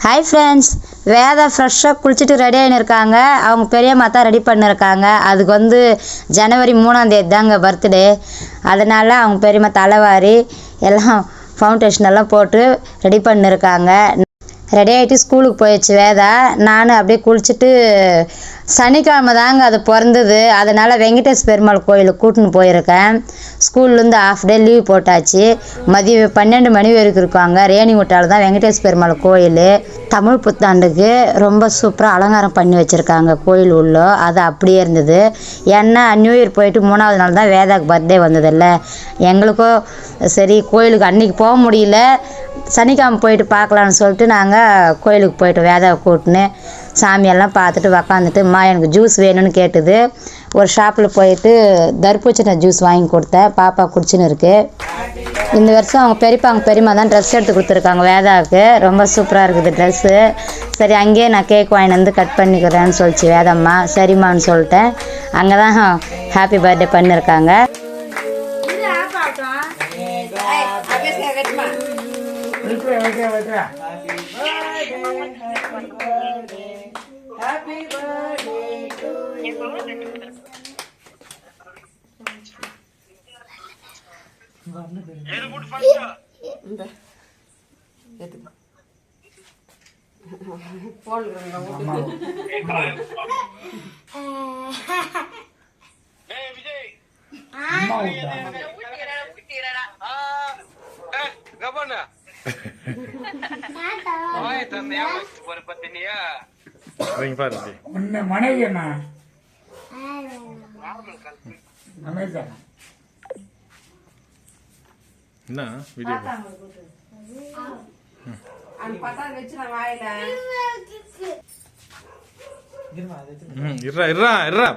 Hi friends, Veda ஃப்ரெஷ்ஷாக குளிச்சுட்டு ready ஆகின்னு அவங்க பெரியம்மா தான் ரெடி பண்ணியிருக்காங்க. அதுக்கு ஜனவரி 3ஆம் தேதி தாங்க பர்த்டே. அதனால் அவங்க பெரியம்மா தலைவாரி எல்லாம் ஃபவுண்டேஷன் எல்லாம் போட்டு ரெடி பண்ணியிருக்காங்க. ரெடி ஆகிட்டு ஸ்கூலுக்கு போயிடுச்சு வேதா. நான் அப்படியே குளிச்சுட்டு சனிக்கிழமை தாங்க அது பிறந்தது. அதனால் வெங்கடேஷ் பெருமாள் கோயிலுக்கு கூட்டின்னு போயிருக்கேன். ஸ்கூல்லேருந்து ஆஃப் டே லீவ் போட்டாச்சு. மதியம் 12 மணி வரைக்கும் இருக்காங்க. ரேணிகுட்டாவில் தான் வெங்கடேஷ் பெருமாள் கோயில். தமிழ் புத்தாண்டுக்கு ரொம்ப சூப்பராக அலங்காரம் பண்ணி வச்சுருக்காங்க கோயில் உள்ள. அது அப்படியே இருந்தது. ஏன்னா நியூ இயர் போயிட்டு 3ஆவது நாள் தான் வேதாக்கு பர்த்டே வந்ததில்ல. எங்களுக்கும் சரி கோயிலுக்கு அன்றைக்கி போக முடியல, சனிக்கிழமை போயிட்டு பார்க்கலான்னு சொல்லிட்டு நாங்கள் கோயிலுக்கு போயிட்டோம். வேதாவை கூட்டின்னு சாமியெல்லாம் பார்த்துட்டு உக்காந்துட்டு, எனக்கு ஜூஸ் வேணும்னு கேட்டுது. ஒரு ஷாப்பில் போயிட்டு தர்பூசணி ஜூஸ் வாங்கி கொடுத்தேன். பாப்பா குடிச்சுன்னு இருக்குது. இந்த வருஷம் அவங்க பெரியம்மா தான் ட்ரெஸ் எடுத்து கொடுத்துருக்காங்க வேதாவுக்கு. ரொம்ப சூப்பராக இருக்குது ட்ரெஸ்ஸு. சரி அங்கேயே நான் கேக் வாங்கிட்டு வந்து கட் பண்ணிக்கிறேன்னு சொல்லிச்சு வேதம்மா. சரிம்மான்னு சொல்லிட்டேன். அங்கே தான் ஹாப்பி பர்த்டே பண்ணியிருக்காங்க.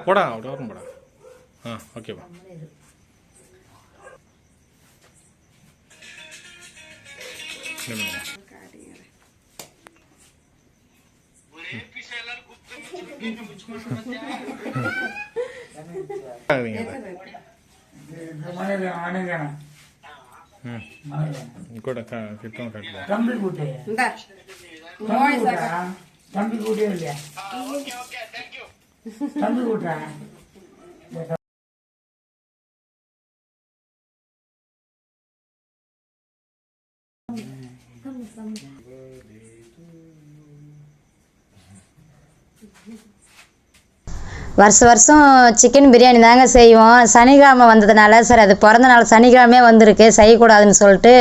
போடா வரும் போடா. ஓகேவா కూడా தம்பி கூட்டே இல்லையா? தம்பி கூட்டுறேன். வருஷம் சிக்கன் பிரியாணி தாங்க செய்வோம். சனிக்கிழமை வந்ததுனால சரி அது பிறந்த நாள் சனிக்கிழமையே வந்திருக்கு, செய்யக்கூடாதுன்னு சொல்லிட்டு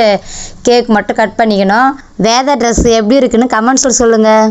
கேக் மட்டும் கட் பண்ணிக்கணும். வேதா ட்ரெஸ் எப்படி இருக்குன்னு கமெண்ட்ஸில் சொல்லுங்கள்.